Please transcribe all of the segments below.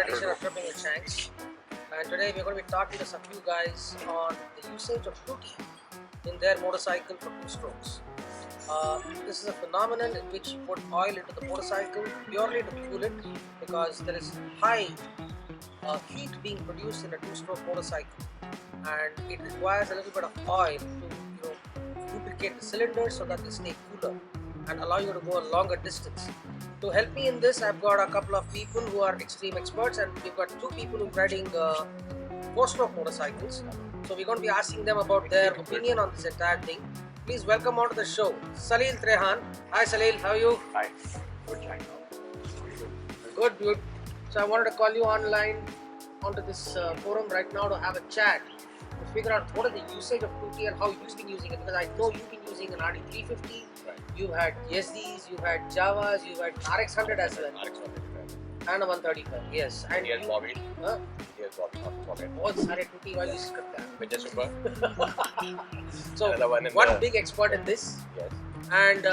edition of Tripping with Shanks, and today we're going to be talking to some few guys on the usage of tutti in their motorcycle for two strokes. This is a phenomenon in which you put oil into the motorcycle purely to cool it, because there is high heat being produced in a two-stroke motorcycle, and it requires a little bit of oil to lubricate the cylinders so that they stay cooler and allow you to go a longer distance. To help me in this, I've got a couple of people who are extreme experts, and we've got two people who are riding four-stroke motorcycles. So we're going to be asking them about their opinion on this entire thing. Please welcome onto the show, Salil Trehan. Hi Salil, how are you? Hi. Good, thank you. Good. So I wanted to call you online onto this forum right now to have a chat to figure out what is the usage of tutti and how you've been using it, because I know you've been using an RD350, Right. you've had YSDs, you've had Javas, you've had RX100 as well, RX100, and a 135, yes. And Yes, Bobby. Huh? Yes, Bobby. Not Bobby. बहुत सारे tutti वाले use करते हैं. Ninja Super. So Another one in one the- big expert in this, Yes. and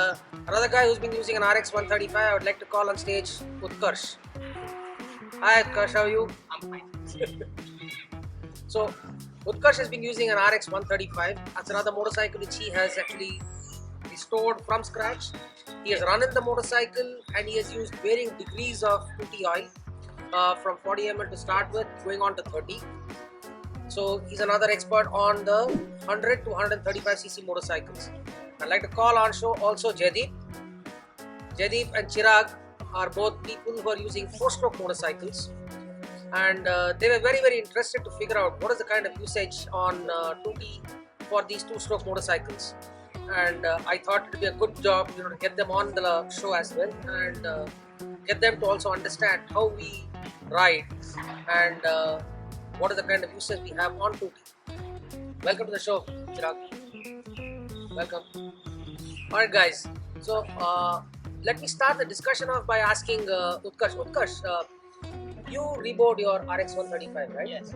another guy who's been using an RX135. I would like to call on stage Utkarsh. Hi Utkarsh, how are you? I'm fine. So Utkarsh has been using an RX135. That's another motorcycle which he has actually restored from scratch. He has run in the motorcycle and he has used varying degrees of tutti oil, from 40 ml to start with, going on to 30. So he's another expert on the 100 to 135cc motorcycles. I'd like to call on show also Jaideep. Jaideep and Chirag are both people who are using four-stroke motorcycles, and they were very interested to figure out what is the kind of usage on tutti for these two-stroke motorcycles. And I thought it would be a good job, to get them on the show as well, and get them to also understand how we ride and what is the kind of usage we have on tutti. Welcome to the show, Chirag. Welcome. Alright guys, so let me start the discussion off by asking Utkarsh. Utkarsh, you rebored your RX135, right? Yes.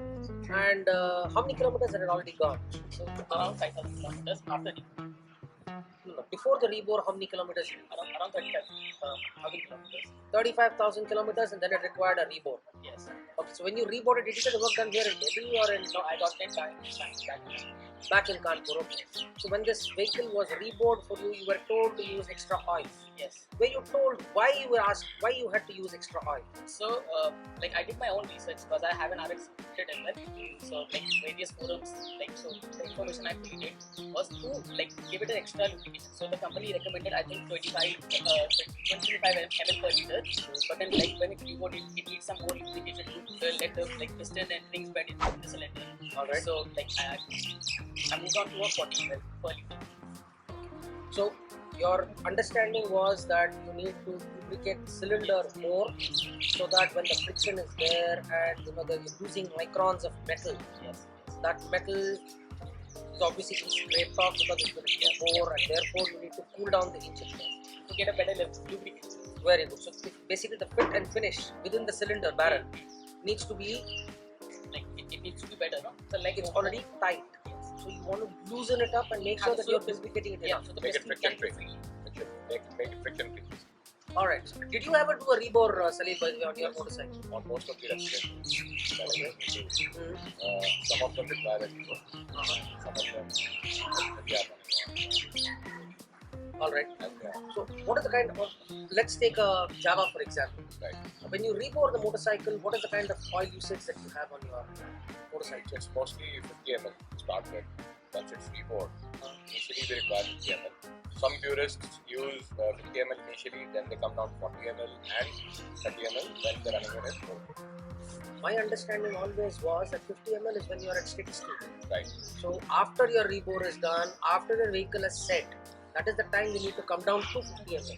And how many kilometers had it already gone? So around 5,000 kilometers after Before the rebore, how many kilometers? around 35,000 kilometers. 35,000 kilometers, and then it required a rebore. Yes. Okay, so when you reboarded, did you get the work done here in Delhi or in No, I got 10 times back in Kanpur? Okay. So when this vehicle was rebored for you, you were told to use extra oil. Yes. Were you told why you were asked why you had to use extra oil? So, I did my own research because I have an RX 100 ml. So, various forums, so the information I created was to give it an extra lubrication. So the company recommended, I think, 25 ml per liter. But then when it reboarded, it needs some more lubrication to let the piston and rings bend in the cylinder. Alright. So I moved on to a 40 ml per liter. So your understanding was that you need to lubricate the cylinder more, so that when the friction is there and you're using microns of metal, Yes. that metal is obviously being scraped off because it's going to be more, and therefore you need to cool down the engine. To get a better lubricant. Very good. So basically the fit and finish within the cylinder barrel needs to be It needs to be better, no? So it's already tight. So you want to loosen it up and make sure that you're lubricating it enough. So the Make it piston friction can free. be free. Make it friction free. Alright. So did you ever do a rebore, Salil, by the way, on your motorcycle? On most of the residents, Mm-hmm. some of them require it. Some of them we are running on. Alright. And, So what is the kind of, let's take a Java for example. right. When you rebore the motorcycle, what is the kind of oil usage that you have on your motorcycle? So it's mostly 50 ml to start with. Once it's reboard, initially they require 50 ml. Some purists use 50 ml initially, then they come down to 40 ml and 30 ml when they're running it at full. My understanding always was that 50 ml is when you are at steady state. Right. So after your rebore is done, after the vehicle is set, that is the time you need to come down to 50 ml.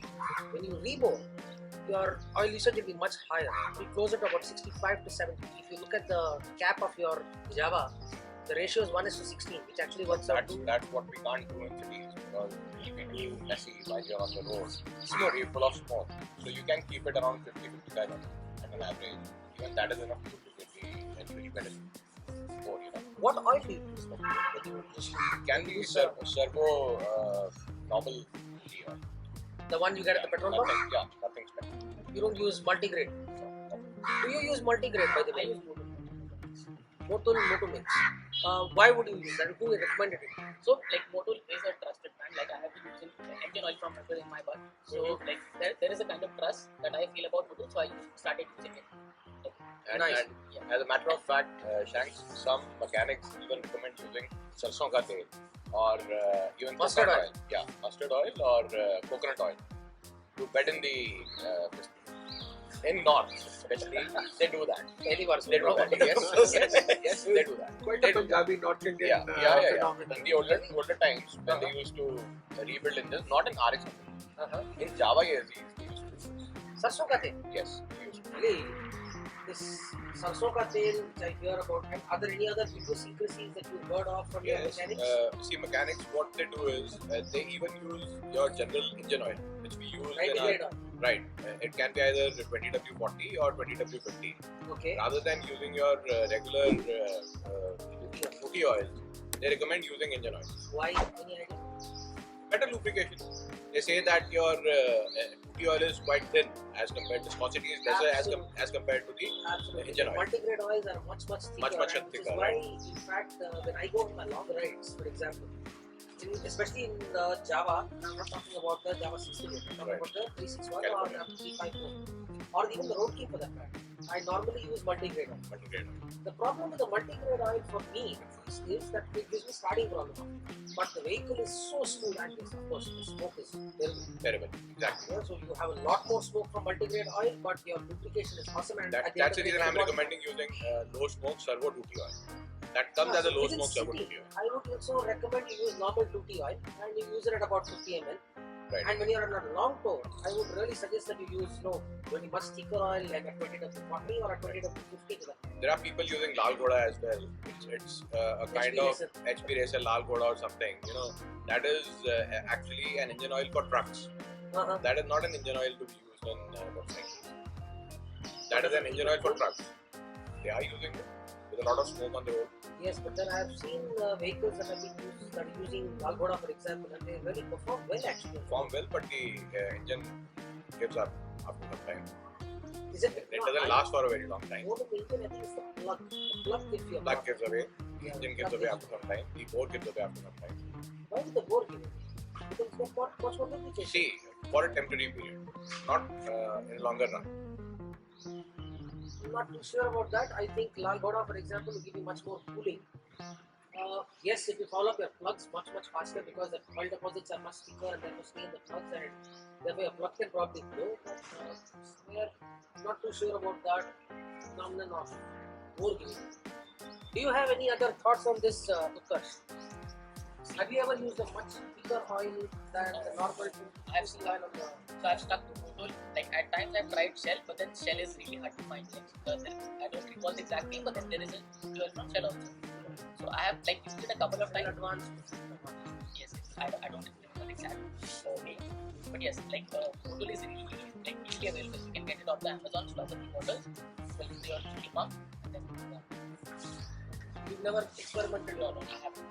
When you rebore, your oil usage will be much higher. It will be closer to about 65 to 70. If you look at the cap of your Java, the ratio is 1:16, which actually works out to That's what we can't do in cities, because if we do messy while you're on the road, it's very full of smoke. So you can keep it around 50-55 ml at an average. Even that is enough to lubricate the very better. what oil do you use? It can be servo normal oil. The one you get at the petrol pump? Nothing special. You don't use multigrade. Do you use multi-grade, by the I way? use Motul. Motul and Motul mix. Why would you use that? Who recommended it? So like Motul is a trusted brand. Like I have been using engine oil from Motul in my bike. So like there is a kind of trust that I feel about Motul, so I started using it. And as a matter of fact, Shanks, some mechanics even recommend using sarson ka tel or even Mustard coconut oil. Yeah, mustard oil or coconut oil to bed in the piston. In North, especially, they do that. Any words? They do that. Yes, they do that. Quite They a do Punjabi, North Indian Yeah. phenomenon. In the older times, when they used to rebuild engines, not in RX, in Java years, they used to. Sarson ka tel. Yes, they used to. Really? This sarson ka tel, which I hear about, and are there any other idiosyncrasies that you heard of from your Yes, mechanics? see, mechanics, what they do is they even use your general engine oil, which we use in 90 our. grade oil. Right, it can be either 20W40 or 20W50. Okay. Rather than using your regular booty oil, they recommend using engine oil. Why? Any idea? Better lubrication. They say that your booty oil is quite thin as compared to viscosity is lesser as compared to the Absolutely. engine oil. Multi-grade oils are much thicker. Much and which thicker, is why, in fact, when I go on my long rides, for example, especially in Java, I'm not talking about the Java 68, I'm talking about the 361 or California. 354, or even the road key for that matter. I normally use multi-grade oil. Multi-grade oil. The problem with the multi-grade oil for me is that it gives me starting problem. But the vehicle is so smooth, and yes, of course, the smoke is terrible. Terrible. Exactly. Yeah, so you have a lot more smoke from multi-grade oil, but your lubrication is awesome. And at That's the end of reason I'm day, recommending using low smoke servo duty oil. That comes as a low within smoke servo city, duty oil. I would also recommend you use normal 2T oil and you use it at about 50 ml. Right. And when you're on a long tour, I would really suggest that you use very much thicker oil like a 20W40 or a 20W50. There are people using Lal Ghoda as well. It's a kind of HP Racer Lal Ghoda or something. You know, that is actually an engine oil for trucks. That is not an engine oil to be used on motorcycles. That is an engine oil for trucks. They are using it with a lot of smoke on the road. Yes, but then I have seen vehicles that have been used that are using Lal Ghoda, for example, and they really perform well actually. Perform well, but the engine gives up after some time. Is it? It doesn't last for a very long time. More than the engine, I think it's the plug. The plug gives you a Plug lot. gives away, the Yeah, engine plug gives away gives after some time, the bore gives away after some time. Why did the bore give it? Because it's got much more lubrication. See, for a temporary period, not in a longer run. I'm not too sure about that. I think Lal Ghoda, for example, will give you much more cooling. Yes, it will foul up your plugs much faster because the oil deposits are much thicker and therefore stay in the plugs, and therefore your plug can probably blow. But I'm not too sure about that phenomenon of bore giving. Do you have any other thoughts on this, Utkarsh? Have you ever used a much thicker oil than the normal I've seen oil on the. So I've stuck to Motul. Like at times I've tried Shell, but then Shell is really hard to find. Like, I don't recall the exact name, but then there is a fuel from Shell also. So I have like used it a couple of times. advanced? Yes, I don't remember the exact name, but yes, like Motul is really like easily available. You can get it off the Amazon stores and bottles. Fill in your fuel pump, and then You've never experimented no, on no, it? I haven't.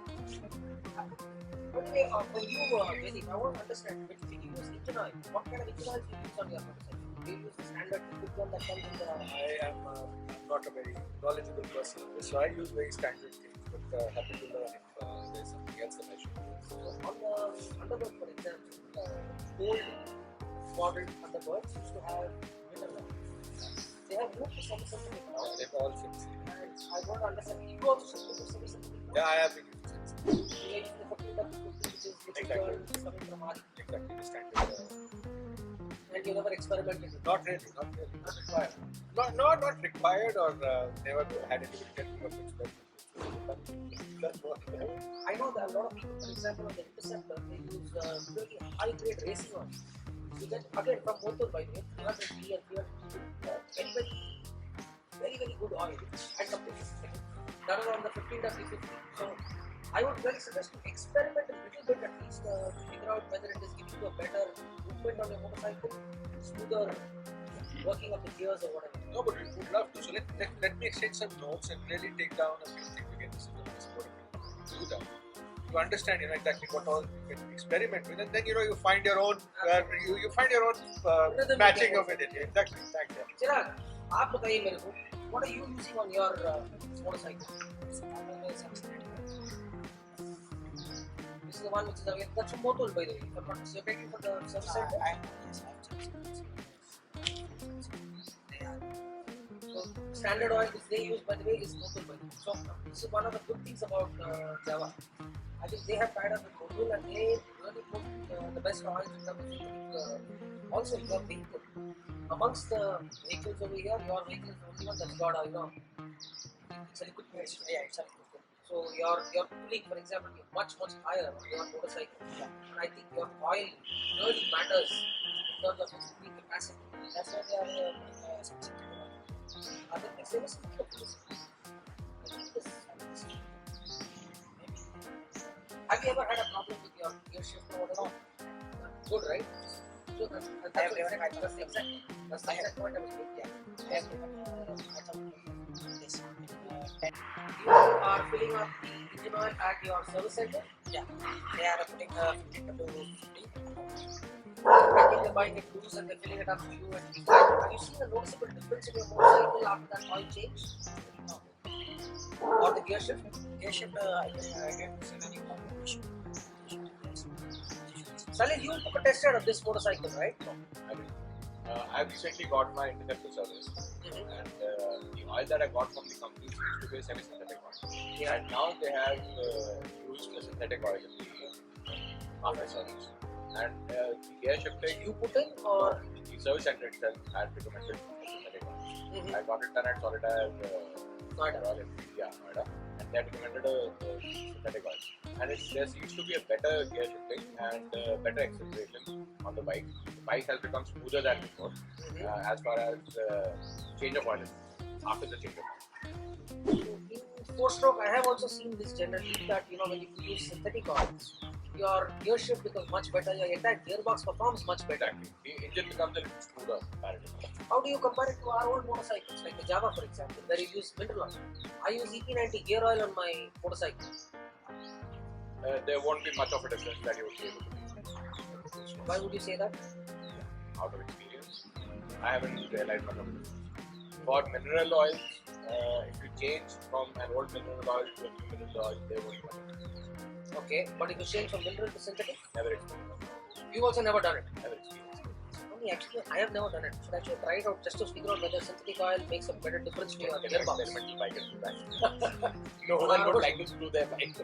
Anyway, for you, Vaidik, I want to understand when you use engine oil, what kind of engine oil do you use on your motorcycle? Do you use the standard liquid one that comes in the. I am not a very knowledgeable person, so I use very standard things, but happy to learn if there's something else that I should use. So on the Thunderbird, for example, old modern Thunderbirds used to have mineral oil. They have moved to semi-synthetic now. They've all fixed. And I want to understand, you also use semi-synthetic now? Yeah, I have been using it. You use the 15W50, which is Exactly. coming from RE. Exactly the standard. And you never experimented with it. Not really. Not required. Not required or never had anybody tell me of its That's what. I know that a lot of people, for example, on the Interceptor, they use really high-grade racing oil. You get, again, from Motul, by the way, 300D and 300 very good oil and competition. That is on the 15W50. So I would really suggest to experiment a little bit at least to figure out whether it is giving you a better movement on your motorcycle, smoother working of the gears or whatever. No, but we would love to. So let me exchange some notes and really take down a few things again. This is what we do that. You understand, exactly what all you can experiment with, and then you find your own, you find your own matching of it. Exactly. Thanks. Chirag, आप बताइए मेरे को, what are you using on your motorcycle? This is the one which is available. That's a motor, by the way. If I'm not mistaken, for the service center. So standard oil which they use, by the way, is motor, by the way. So this is one of the good things about Java. I think they have tied up with Motul and they really put the best oils in terms of also your vehicle. Amongst the vehicles over here, your vehicle is the only one that's got it's a liquid base. Yeah, it's a liquid base. So your cooling, for example, is much higher on your motorcycle. Yeah. And I think your oil really matters in terms of its cooling capacity. That's why they are they the same as have you ever had a problem with your gear shift or whatever? Good, right? So that's the exact point I was making. You are filling up the engine oil at your service center? Yeah, they are putting 50 to 50. Taking the bike at cruise and they're filling it up for you. And have you seen a noticeable difference in your motorcycle after that oil change? No. Or the gear shift? Gear shift, I didn't see any combination. Salil, you took a test ride of this motorcycle, right? I mean, I recently got my interceptor service, and the oil that I got from the company used to be a semi-synthetic oil. Yeah. And now they have used a synthetic oil in the after service. And the gear shifting, You put in or? the service center itself had recommended synthetic oil. I got it done at Solitaire Noida. Noida, and they had recommended a synthetic oil. And there seems to be a better gear shifting and better acceleration on the bike. The bike has become smoother than before as far as change of oil is after the change of oil. In 4-stroke, I have also seen this generally that when you use synthetic oils, your gear shift becomes much better, your entire gearbox performs much better. Exactly. The engine becomes a little smoother comparatively. How do you compare it to our old motorcycles, like the Java for example, where you use mineral oil? I use EP90 gear oil on my motorcycle. There won't be much of a difference that you would be able to see. Why would you say that? Out of experience, I haven't realized much of a difference. For mineral oils, if you change from an old mineral oil to a new mineral oil, there won't be much of a difference. Okay, but if you change from mineral to synthetic, Never experienced. you've also never done it. Never experienced. Only actually, I have never done it. Should actually try it out just to figure out whether synthetic oil makes a better difference to your An gearbox. experimental bike and do that. No one would like to screw their bike.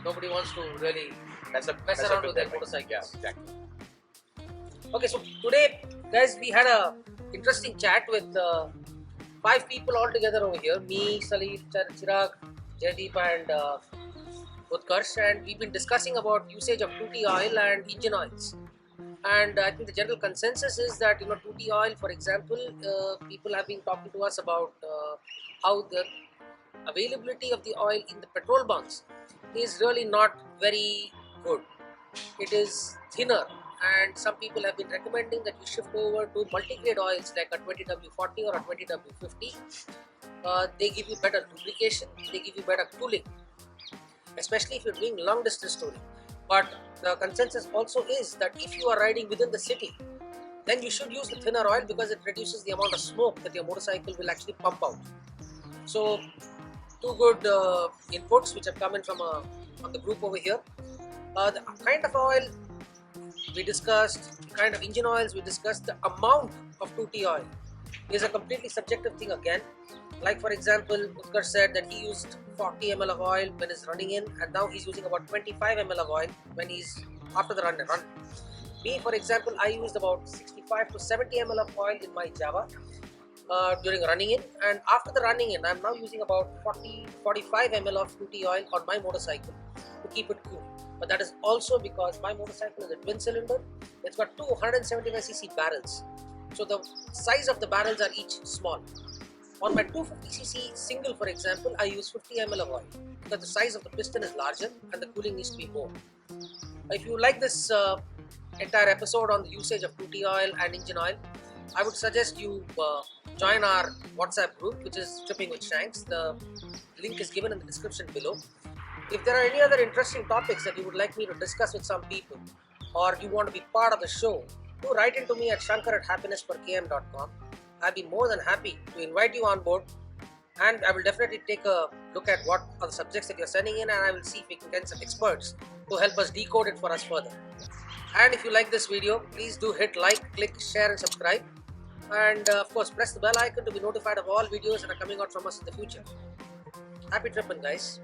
Nobody wants to really Mess around with their bike. motorcycles. Yeah, exactly. Okay, so today, guys, we had a interesting chat with 5 people all together over here. Me, Salil, Chirag, Jaideep and Utkarsh, and we've been discussing about usage of 2T oil and engine oils. And I think the general consensus is that 2T oil, for example, people have been talking to us about how the availability of the oil in the petrol bunks is really not very good. It is thinner, and some people have been recommending that you shift over to multi-grade oils like a 20W40 or a 20W50. They give you better lubrication, they give you better cooling, especially if you're doing long distance touring. But the consensus also is that if you are riding within the city, then you should use the thinner oil because it reduces the amount of smoke that your motorcycle will actually pump out. So, 2 good inputs which have come in from on the group over here. The kind of oil we discussed, the kind of engine oils we discussed, the amount of 2T oil is a completely subjective thing again. Like for example, Utkarsh said that he used 40 ml of oil when he's running in, and now he's using about 25 ml of oil when he's after the run. Me, for example, I used about 65 to 70 ml of oil in my Java during running in, and after the running in, I'm now using about 40-45 ml of 2T oil on my motorcycle to keep it cool. But that is also because my motorcycle is a twin cylinder. It's got 275cc barrels, so the size of the barrels are each small. On my 250cc single, for example, I use 50 ml of oil because the size of the piston is larger and the cooling needs to be more. If you like this entire episode on the usage of 2T oil and engine oil, I would suggest you join our WhatsApp group, which is Tripping with Shanks. The link is given in the description below. If there are any other interesting topics that you would like me to discuss with some people, or you want to be part of the show, do write into me at shankar@happinessperkm.com. I'll be more than happy to invite you on board, and I will definitely take a look at what are the subjects that you're sending in, and I will see if we can get some experts to help us decode it for us further. And if you like this video, please do hit like, click, share and subscribe. And of course, press the bell icon to be notified of all videos that are coming out from us in the future. Happy tripping, guys.